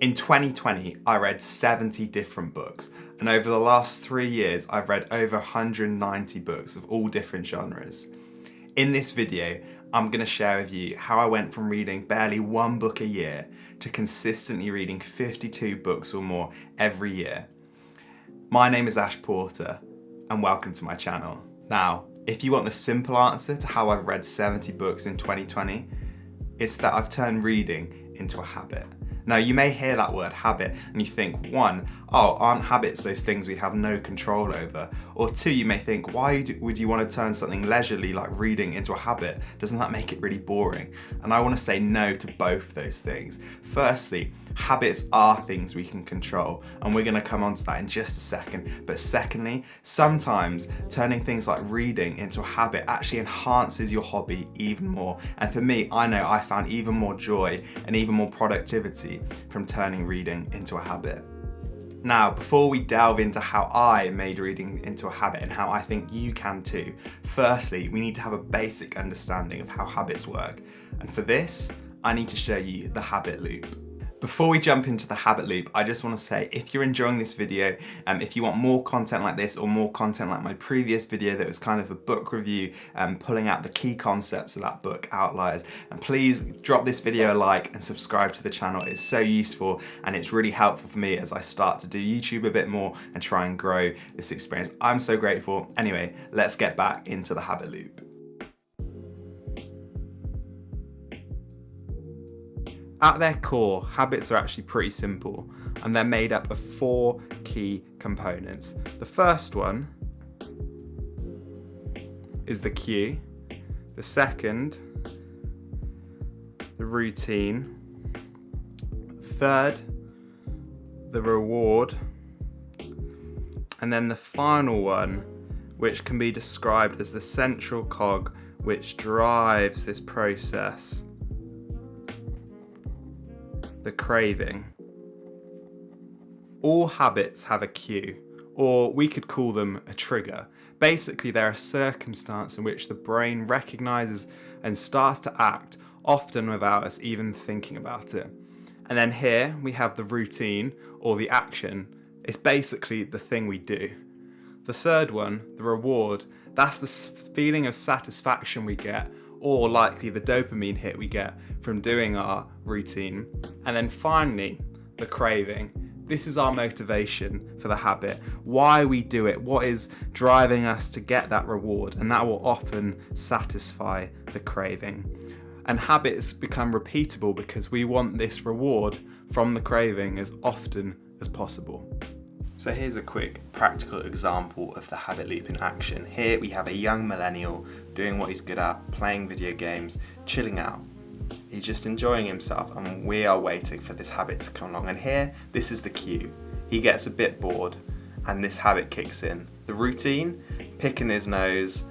In 2020, I read 70 different books, and over the last 3 years, I've read over 190 books of all different genres. In this video, I'm going to share with you how I went from reading barely one book a year to consistently reading 52 books or more every year. My name is Ash Porter, and welcome to my channel. Now, if you want the simple answer to how I've read 70 books in 2020, it's that I've turned reading into a habit. Now, you may hear that word habit and you think, one, oh, aren't habits those things we have no control over? Or two, you may think, why would you want to turn something leisurely like reading into a habit? Doesn't that make it really boring? And I want to say no to both those things. Firstly, habits are things we can control, and we're going to come on to that in just a second. But secondly, sometimes turning things like reading into a habit actually enhances your hobby even more. And for me, I know I found even more joy and even more productivity from turning reading into a habit. Now, before we delve into how I made reading into a habit and how I think you can too, firstly, we need to have a basic understanding of how habits work. And for this, I need to show you the habit loop. Before we jump into the habit loop, I just want to say, if you're enjoying this video, if you want more content like this or more content like my previous video that was kind of a book review, pulling out the key concepts of that book, Outliers, and please drop this video a like and subscribe to the channel. It's so useful and it's really helpful for me as I start to do YouTube a bit more and try and grow this experience. I'm so grateful. Anyway, let's get back into the habit loop. At their core, habits are actually pretty simple, and they're made up of 4 key components. The first one is the cue, the second, the routine, third, the reward, and then the final one, which can be described as the central cog which drives this process, the craving. All habits have a cue, or we could call them a trigger. Basically, they're a circumstance in which the brain recognizes and starts to act, often without us even thinking about it. And then here we have the routine, or the action. It's basically the thing we do. The third one, the reward, that's the feeling of satisfaction we get, or likely the dopamine hit we get from doing our routine. And then finally, the craving. This is our motivation for the habit, why we do it, what is driving us to get that reward, and that will often satisfy the craving. And habits become repeatable because we want this reward from the craving as often as possible. So here's a quick practical example of the habit loop in action. Here we have a young millennial doing what he's good at, playing video games, chilling out. He's just enjoying himself, and we are waiting for this habit to come along. And here, this is the cue. He gets a bit bored and this habit kicks in. The routine, picking his nose.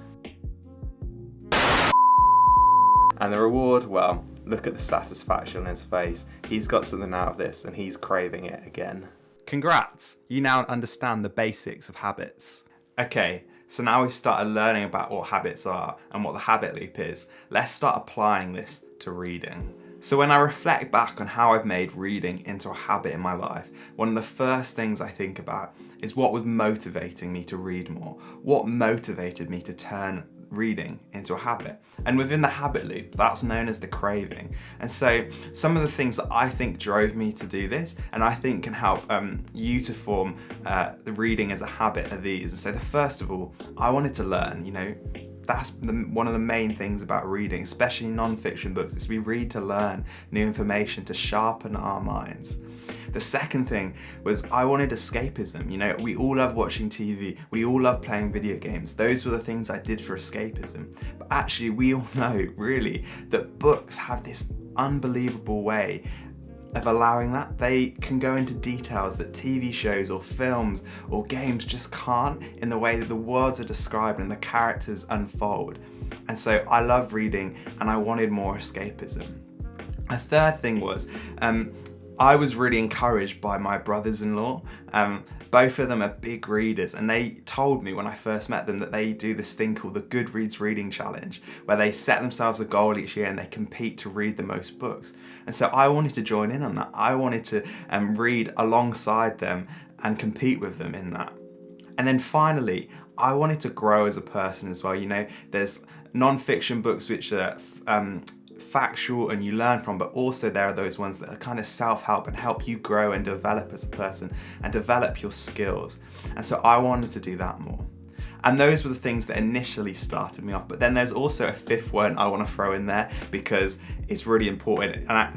And the reward, well, look at the satisfaction on his face. He's got something out of this and he's craving it again. Congrats, you now understand the basics of habits. Okay, so now we've started learning about what habits are and what the habit loop is. Let's start applying this to reading. So when I reflect back on how I've made reading into a habit in my life, one of the first things I think about is what was motivating me to read more. What motivated me to turn reading into a habit. And within the habit loop, that's known as the craving. And so some of the things that I think drove me to do this, and I think can help you to form the reading as a habit, are these. And so the first of all, I wanted to learn, that's one of the main things about reading, especially non-fiction books, is we read to learn new information, to sharpen our minds. The second thing was I wanted escapism. We all love watching TV, we all love playing video games. Those were the things I did for escapism. But actually, we all know, really, that books have this unbelievable way of allowing that. They can go into details that TV shows or films or games just can't, in the way that the worlds are described and the characters unfold. And so I love reading and I wanted more escapism. A third thing was, I was really encouraged by my brothers-in-law. Both of them are big readers, and they told me when I first met them that they do this thing called the Goodreads Reading Challenge, where they set themselves a goal each year and they compete to read the most books. And so I wanted to join in on that. I wanted to read alongside them and compete with them in that. And then finally, I wanted to grow as a person as well. You know, there's non-fiction books which are factual and you learn from, but also there are those ones that are kind of self-help and help you grow and develop as a person and develop your skills. And so I wanted to do that more. And those were the things that initially started me off. But then there's also a fifth one I want to throw in there because it's really important. And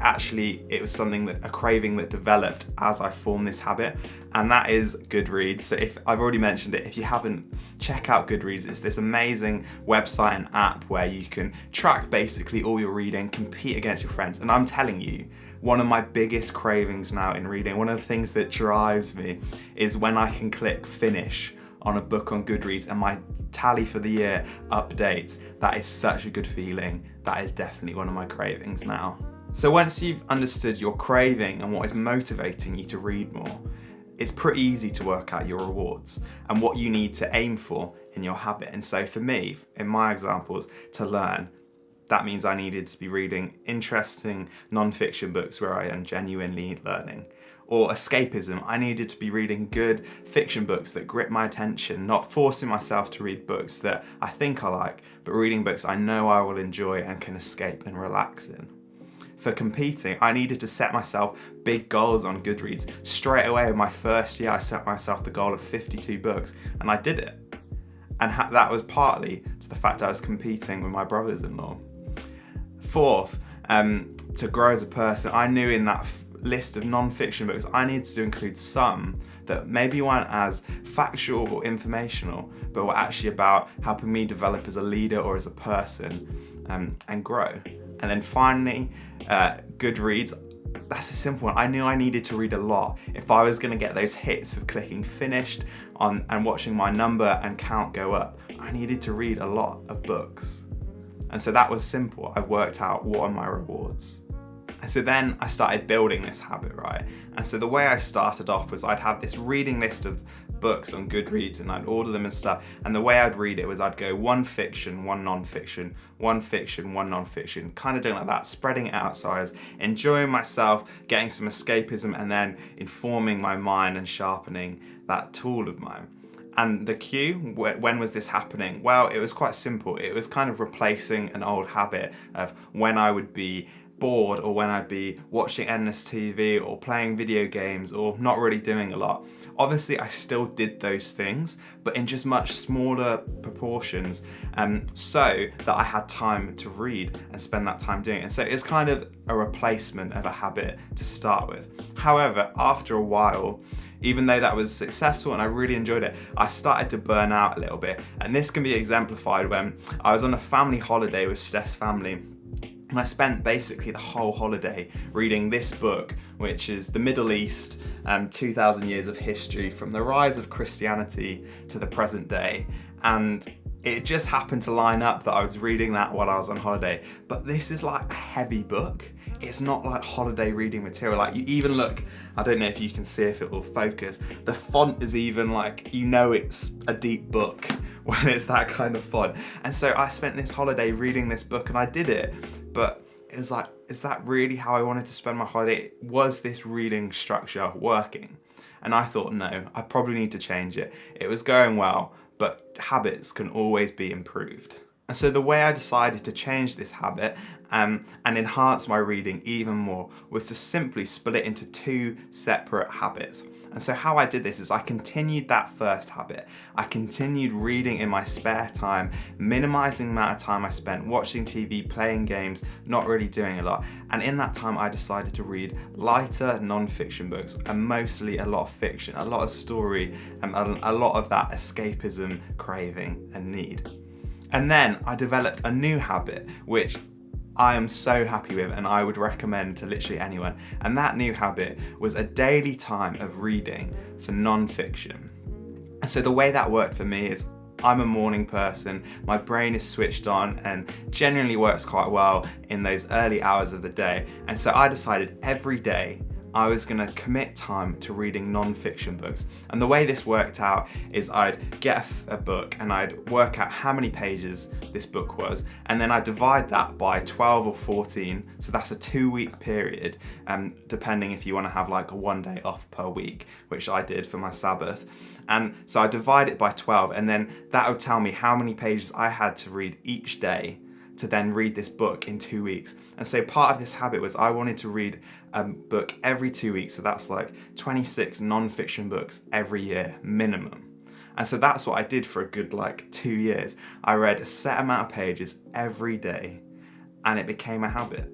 it was a craving that developed as I formed this habit. And that is Goodreads. So if I've already mentioned it, if you haven't, check out Goodreads. It's this amazing website and app where you can track basically all your reading, compete against your friends. And I'm telling you, one of my biggest cravings now in reading, one of the things that drives me is when I can click finish on a book on Goodreads and my tally for the year updates. That is such a good feeling. That is definitely one of my cravings now. So once you've understood your craving and what is motivating you to read more, it's pretty easy to work out your rewards and what you need to aim for in your habit. And so for me, in my examples, to learn, that means I needed to be reading interesting non-fiction books where I am genuinely learning. Or escapism, I needed to be reading good fiction books that grip my attention, not forcing myself to read books that I think I like, but reading books I know I will enjoy and can escape and relax in. For competing, I needed to set myself big goals on Goodreads. Straight away in my first year, I set myself the goal of 52 books, and I did it. And that was partly to the fact I was competing with my brothers-in-law. Fourth, to grow as a person, I knew in that list of non-fiction books I needed to include some that maybe weren't as factual or informational, but were actually about helping me develop as a leader or as a person and grow. And then finally, Goodreads, that's a simple one. I knew I needed to read a lot if I was going to get those hits of clicking finished on and watching my number and count go up. I needed to read a lot of books. And so that was simple. I worked out what are my rewards. And so then I started building this habit, right? And so the way I started off was I'd have this reading list of books on Goodreads and I'd order them and stuff. And the way I'd read it was I'd go one fiction, one non-fiction, one fiction, one non-fiction, kind of doing like that, spreading it out so I was enjoying myself, getting some escapism and then informing my mind and sharpening that tool of mine. And the cue, when was this happening? Well, it was quite simple. It was kind of replacing an old habit of when I would be bored or when I'd be watching endless TV or playing video games or not really doing a lot. Obviously, I still did those things, but in just much smaller proportions, so that I had time to read and spend that time doing it. And so it's kind of a replacement of a habit to start with. However, after a while, even though that was successful and I really enjoyed it, I started to burn out a little bit. And this can be exemplified when I was on a family holiday with Steph's family. And I spent basically the whole holiday reading this book, which is The Middle East, 2,000 Years of History from the rise of Christianity to the present day. And it just happened to line up that I was reading that while I was on holiday. But this is like a heavy book. It's not like holiday reading material. Like you even look, I don't know if you can see if it will focus, the font is even like, you know it's a deep book when it's that kind of font. And so I spent this holiday reading this book and I did it, but it was like, is that really how I wanted to spend my holiday? Was this reading structure working? And I thought, no, I probably need to change it. It was going well, but habits can always be improved. And so the way I decided to change this habit and enhance my reading even more was to simply split it into two separate habits. And so how I did this is I continued that first habit. I continued reading in my spare time, minimizing the amount of time I spent watching TV, playing games, not really doing a lot. And in that time, I decided to read lighter non-fiction books and mostly a lot of fiction, a lot of story, and a lot of that escapism, craving, and need. And then I developed a new habit, which I am so happy with and I would recommend to literally anyone. And that new habit was a daily time of reading for non-fiction. And so the way that worked for me is I'm a morning person, my brain is switched on and generally works quite well in those early hours of the day. And so I decided every day I was gonna commit time to reading non-fiction books. And the way this worked out is I'd get a book and I'd work out how many pages this book was, and then I'd divide that by 12 or 14, so that's a 2-week period, depending if you wanna have like a 1 day off per week, which I did for my Sabbath. And so I divide it by 12, and then that would tell me how many pages I had to read each day to then read this book in 2 weeks. And so part of this habit was I wanted to read a book every 2 weeks, so that's like 26 non-fiction books every year minimum. And so that's what I did for a good like 2 years. I read a set amount of pages every day, and it became a habit.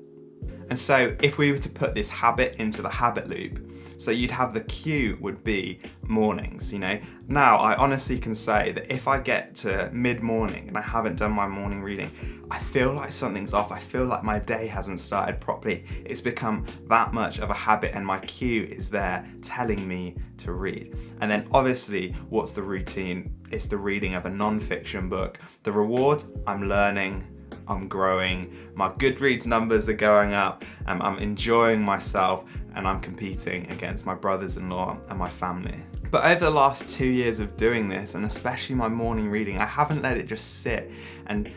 And so if we were to put this habit into the habit loop, so you'd have the cue would be mornings, you know. Now I honestly can say that if I get to mid-morning and I haven't done my morning reading, I feel like something's off. I feel like my day hasn't started properly. It's become that much of a habit, and my cue is there telling me to read. And then obviously, what's the routine? It's the reading of a non-fiction book. The reward, I'm learning, I'm growing, my Goodreads numbers are going up, I'm enjoying myself, and I'm competing against my brothers-in-law and my family. But over the last 2 years of doing this, and especially my morning reading, I haven't let it just sit and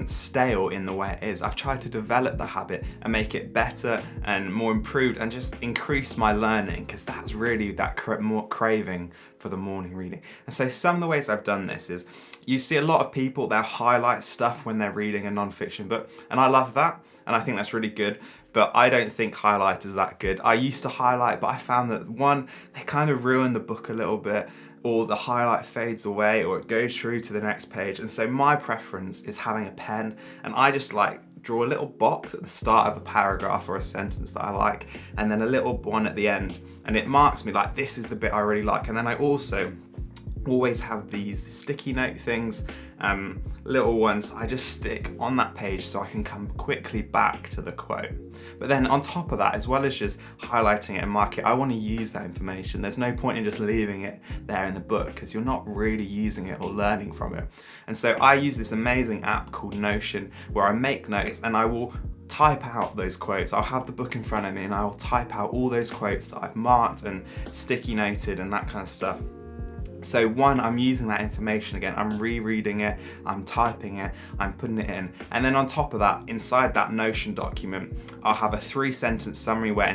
stale in the way it is. I've tried to develop the habit and make it better and more improved, and just increase my learning, because that's really that more craving for the morning reading. And so some of the ways I've done this is, you see a lot of people, they'll highlight stuff when they're reading a non-fiction book, and I love that, and I think that's really good, but I don't think highlight is that good. I used to highlight, but I found that one, they kind of ruin the book a little bit, or the highlight fades away, or it goes through to the next page. And so my preference is having a pen, and I just like draw a little box at the start of a paragraph or a sentence that I like, and then a little one at the end, and it marks me like this is the bit I really like. And then I also always have these sticky note things, little ones I just stick on that page so I can come quickly back to the quote. But then on top of that, as well as just highlighting it and marking it, I want to use that information. There's no point in just leaving it there in the book, because you're not really using it or learning from it. And so I use this amazing app called Notion, where I make notes and I will type out those quotes. I'll have the book in front of me and I'll type out all those quotes that I've marked and sticky noted and that kind of stuff. So one, I'm using that information again, I'm rereading it, I'm typing it, I'm putting it in. And then on top of that, inside that Notion document, I'll have a 3-sentence summary where,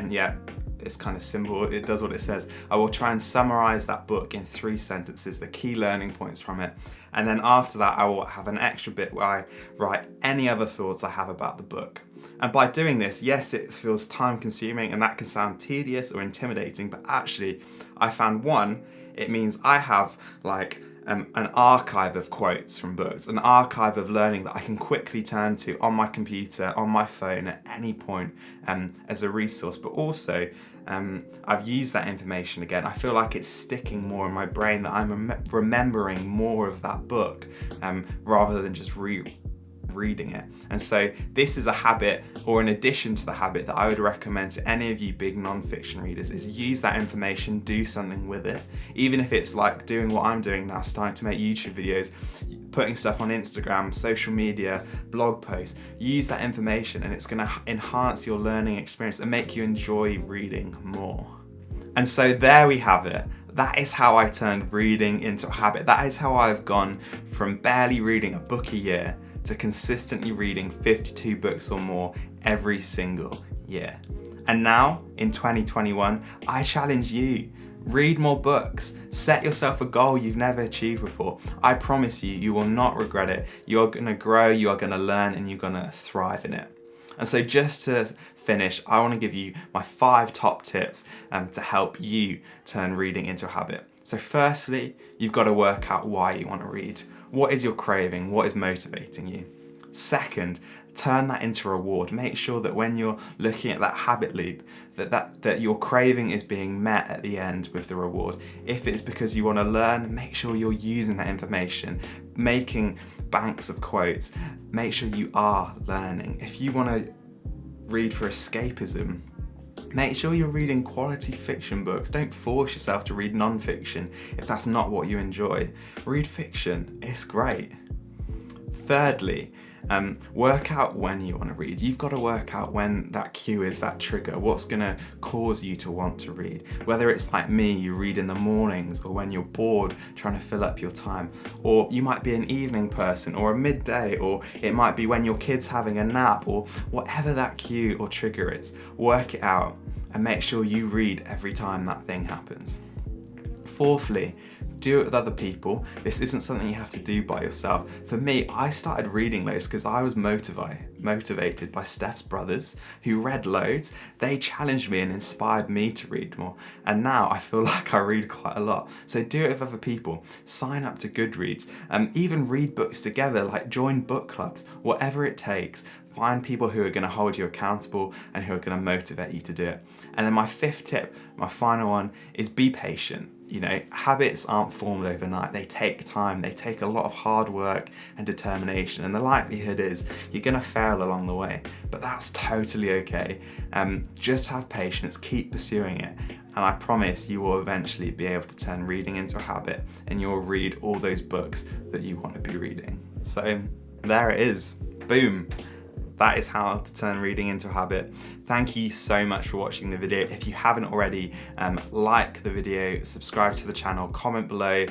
it's kind of simple, it does what it says. I will try and summarize that book in 3 sentences, the key learning points from it. And then after that, I will have an extra bit where I write any other thoughts I have about the book. And by doing this, yes, it feels time consuming and that can sound tedious or intimidating, but actually I found one, it means I have like an archive of quotes from books, an archive of learning that I can quickly turn to on my computer, on my phone at any point as a resource. But also, I've used that information again. I feel like it's sticking more in my brain, that I'm remembering more of that book rather than just reading it. And so this is a habit, or an addition to the habit, that I would recommend to any of you big non-fiction readers, is use that information, do something with it. Even if it's like doing what I'm doing now, starting to make YouTube videos, putting stuff on Instagram, social media, blog posts, use that information and it's going to enhance your learning experience and make you enjoy reading more. And so there we have it. That is how I turned reading into a habit. That is how I've gone from barely reading a book a year to consistently reading 52 books or more every single year. And now, in 2021, I challenge you, read more books, set yourself a goal you've never achieved before. I promise you, you will not regret it. You're gonna grow, you are gonna learn, and you're gonna thrive in it. And so just to finish, I wanna give you my 5 top tips to help you turn reading into a habit. So firstly, you've gotta work out why you wanna read. What is your craving? What is motivating you? Second, turn that into a reward. Make sure that when you're looking at that habit loop, that your craving is being met at the end with the reward. If it's because you want to learn, make sure you're using that information, making banks of quotes. Make sure you are learning. If you want to read for escapism, make sure you're reading quality fiction books. Don't force yourself to read non-fiction if that's not what you enjoy. Read fiction, it's great. Thirdly, Work out when you want to read. You've got to work out when that cue is, that trigger, what's going to cause you to want to read. Whether it's like me, you read in the mornings, or when you're bored trying to fill up your time. Or you might be an evening person, or a midday, or it might be when your kid's having a nap, or whatever that cue or trigger is. Work it out and make sure you read every time that thing happens. Fourthly, do it with other people. This isn't something you have to do by yourself. For me, I started reading loads because I was motivated by Steph's brothers who read loads. They challenged me and inspired me to read more. And now I feel like I read quite a lot. So do it with other people. Sign up to Goodreads. Even read books together, like join book clubs, whatever it takes. Find people who are going to hold you accountable and who are going to motivate you to do it. And then my fifth tip, my final one, is be patient. You know, habits aren't formed overnight. They take time. They take a lot of hard work and determination. And the likelihood is you're going to fail along the way. But that's totally okay. Just have patience. Keep pursuing it. And I promise you will eventually be able to turn reading into a habit, and you'll read all those books that you want to be reading. So there it is. Boom. That is how to turn reading into a habit. Thank you so much for watching the video. If you haven't already, like the video, subscribe to the channel, comment below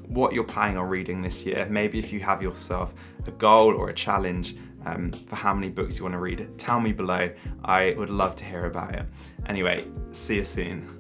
what you're planning on reading this year. Maybe if you have yourself a goal or a challenge for how many books you want to read, tell me below. I would love to hear about it. Anyway, see you soon.